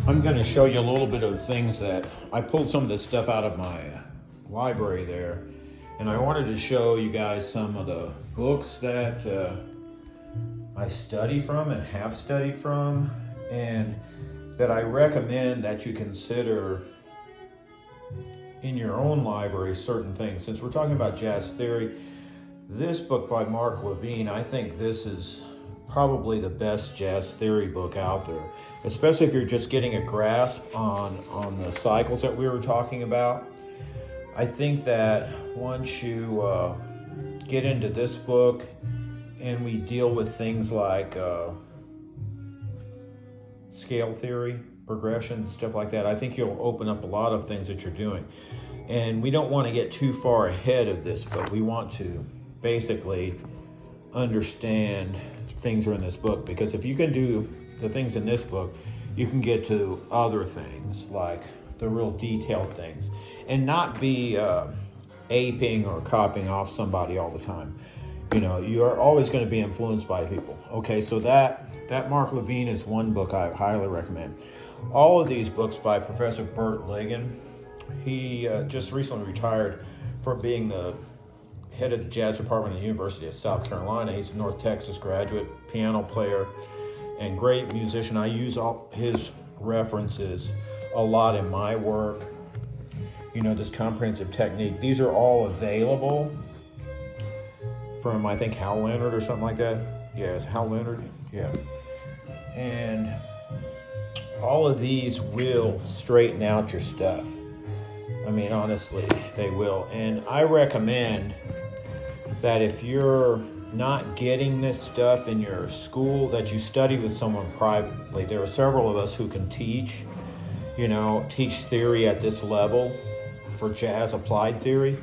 I'm going to show you a little bit of the things that I pulled some of this stuff out of my library there, and I wanted to show you guys some of the books that I study from and have studied from, and that I recommend that you consider in your own library certain things. Since we're talking about jazz theory, this book by Mark Levine, I think this is probably the best jazz theory book out there, especially if you're just getting a grasp on the cycles that we were talking about. I think that once you get into this book and we deal with things like scale theory, progressions, stuff like that, I think you'll open up a lot of things that you're doing. And we don't want to get too far ahead of this, but we want to basically understand things are in this book, because if you can do the things in this book, you can get to other things like the real detailed things and not be aping or copying off somebody all the time. You know, you are always going to be influenced by people. Okay, so that Mark Levine is one book I highly recommend. All of these books by Professor Burt Ligon. He just recently retired from being the head of the jazz department at the University of South Carolina. He's a North Texas graduate, piano player, and great musician. I use all his references a lot in my work. You know, this comprehensive technique. These are all available from, I think, Hal Leonard or something like that. Yeah, it's Hal Leonard. Yeah. And all of these will straighten out your stuff. I mean, honestly, they will. And I recommend that if you're not getting this stuff in your school, that you study with someone privately. There are several of us who can teach theory at this level for jazz applied theory,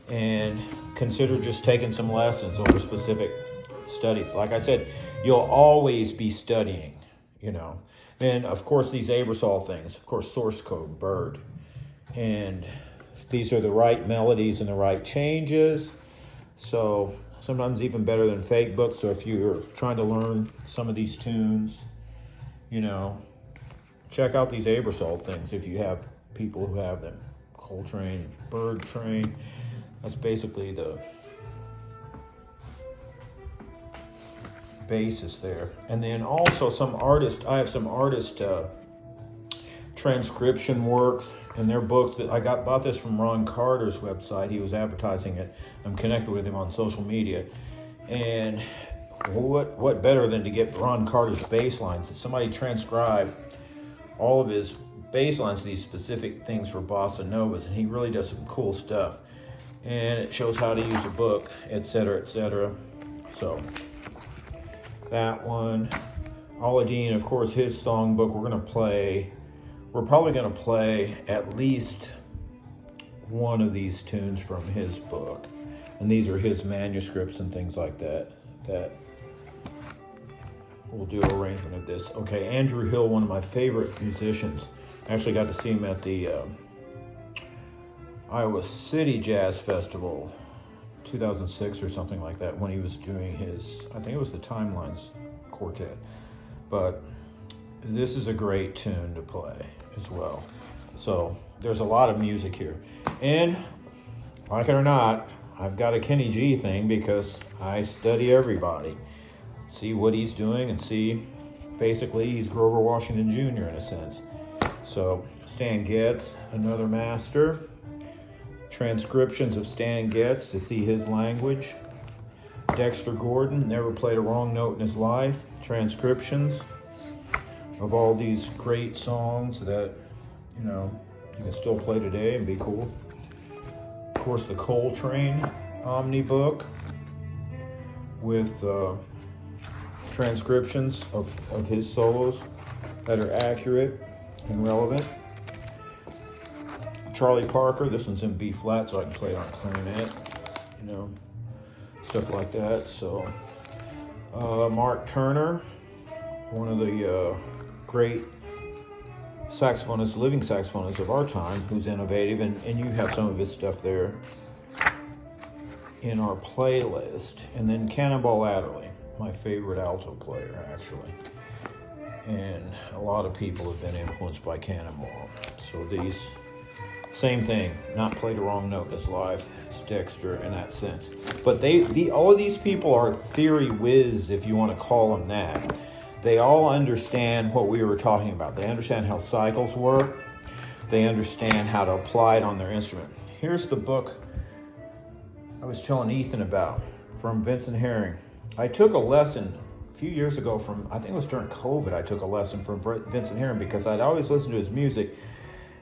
and consider just taking some lessons over specific studies. Like I said, you'll always be studying, And of course, these Aebersold things, of course, source code, Bird. And these are the right melodies and the right changes. So sometimes even better than fake books. So if you're trying to learn some of these tunes, check out these Aebersold things if you have people who have them. Coltrane, Bird Train. That's basically the basis there. And then also I have some artist transcription works and their books that bought this from Ron Carter's website. He was advertising it. I'm connected with him on social media. And what better than to get Ron Carter's bass lines? Somebody transcribed all of his bass lines to these specific things for bossa novas, and he really does some cool stuff. And it shows how to use a book, etc., etc. So that one. Aladdin, of course, his songbook. We're probably going to play at least one of these tunes from his book. And these are his manuscripts and things like that we'll do an arrangement of this. Okay, Andrew Hill, one of my favorite musicians. I actually got to see him at the Iowa City Jazz Festival 2006 or something like that, when he was doing I think it was the Timelines Quartet. But this is a great tune to play as well. So there's a lot of music here. And like it or not, I've got a Kenny G thing, because I study everybody. See what he's doing and see, basically, he's Grover Washington Jr. in a sense. So Stan Getz, another master. Transcriptions of Stan Getz to see his language. Dexter Gordon, never played a wrong note in his life. Transcriptions of all these great songs that, you can still play today and be cool. Of course, the Coltrane Omni book with transcriptions of his solos that are accurate and relevant. Charlie Parker, this one's in B flat, so I can play it on clarinet, stuff like that. So Mark Turner, one of the great saxophonists, living saxophonists of our time, who's innovative, and you have some of his stuff there in our playlist. And then Cannonball Adderley, my favorite alto player, actually. and a lot of people have been influenced by Cannonball. So these, same thing, not played a wrong note as live as Dexter in that sense. But all of these people are theory whiz, if you want to call them that. They all understand what we were talking about. They understand how cycles work. They understand how to apply it on their instrument. Here's the book I was telling Ethan about from Vincent Herring. I took a lesson a few years ago from, I think it was during COVID, I took a lesson from Vincent Herring because I'd always listened to his music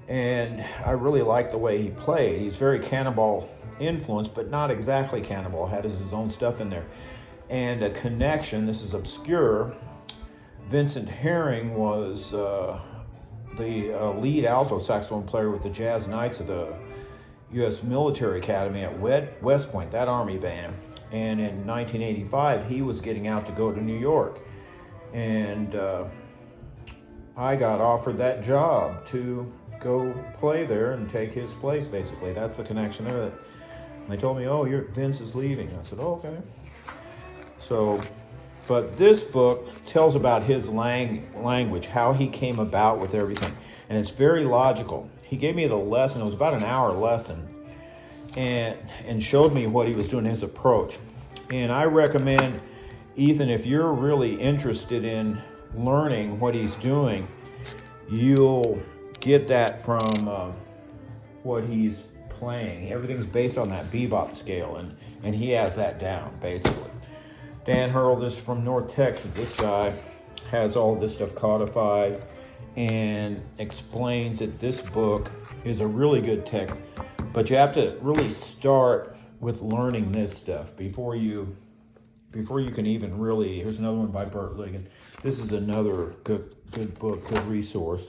and I really liked the way he played. He's very Cannonball influenced, but not exactly Cannonball, had his own stuff in there. And a connection, this is obscure, Vincent Herring was the lead alto saxophone player with the Jazz Knights of the U.S. Military Academy at West Point, that Army band. And in 1985, he was getting out to go to New York. And I got offered that job to go play there and take his place, basically. That's the connection there. And they told me, oh, Vince is leaving. I said, oh, okay. So, but this book tells about his language, how he came about with everything. And it's very logical. He gave me the lesson. It was about an hour lesson. And showed me what he was doing, his approach. And I recommend, Ethan, if you're really interested in learning what he's doing, you'll get that from what he's playing. Everything's based on that bebop scale, and he has that down, basically. Dan Hurl, this from North Texas. This guy has all this stuff codified and explains that this book is a really good text. But you have to really start with learning this stuff before you can even really. Here's another one by Burt Ligon. This is another good book, good resource.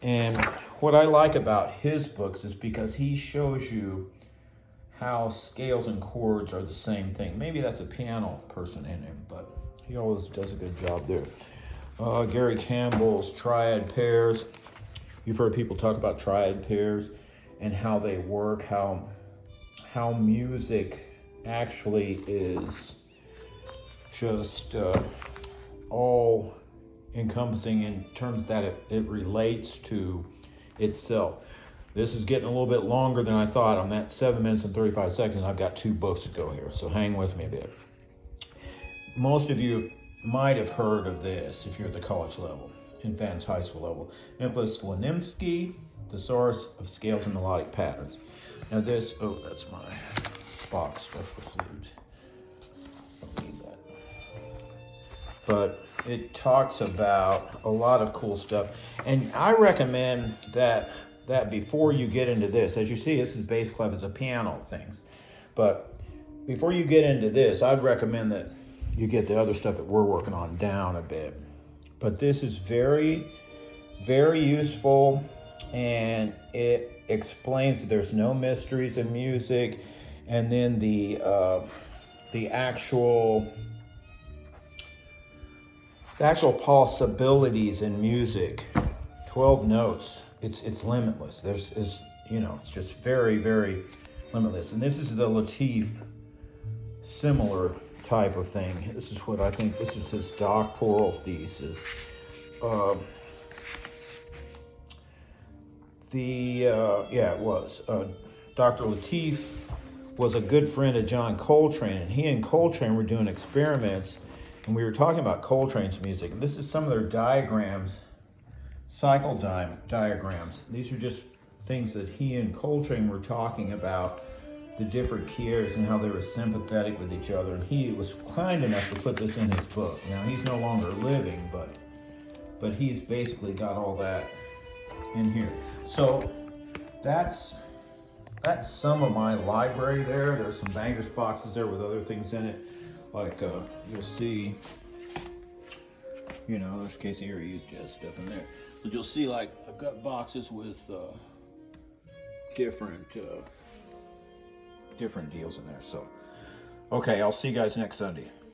And what I like about his books is because he shows you how scales and chords are the same thing. Maybe that's a piano person in him, but he always does a good job there. Gary Campbell's triad pairs. You've heard people talk about triad pairs and how they work, how music actually is just all encompassing in terms that it relates to itself. This is getting a little bit longer than I thought. I'm at 7 minutes and 35 seconds. I've got 2 books to go here, so hang with me a bit. Most of you might have heard of this if you're at the college level, advanced high school level. Nicholas Slanimsky, Thesaurus of Scales and Melodic Patterns. Now this, oh, that's my box stuff for sleeves. Don't need that. But it talks about a lot of cool stuff. And I recommend that before you get into this, as you see, this is bass clef, it's a piano things. But before you get into this, I'd recommend that you get the other stuff that we're working on down a bit. But this is very, very useful, and it explains that there's no mysteries in music, and then the actual possibilities in music. 12 notes. It's limitless. It's just very, very limitless. And this is the Latif similar type of thing. This is what I think. This is his doctoral thesis. It was. Dr. Latif was a good friend of John Coltrane, and he and Coltrane were doing experiments, and we were talking about Coltrane's music. And this is some of their diagrams, cycle diagrams. These are just things that he and Coltrane were talking about, the different keys and how they were sympathetic with each other. And he was kind enough to put this in his book. Now, he's no longer living, but he's basically got all that in here. So that's some of my library there. There's some bangers boxes there with other things in it. Like you'll see, there's Casey here, used jazz stuff in there. But you'll see, like, I've got boxes with different deals in there. So, okay, I'll see you guys next Sunday.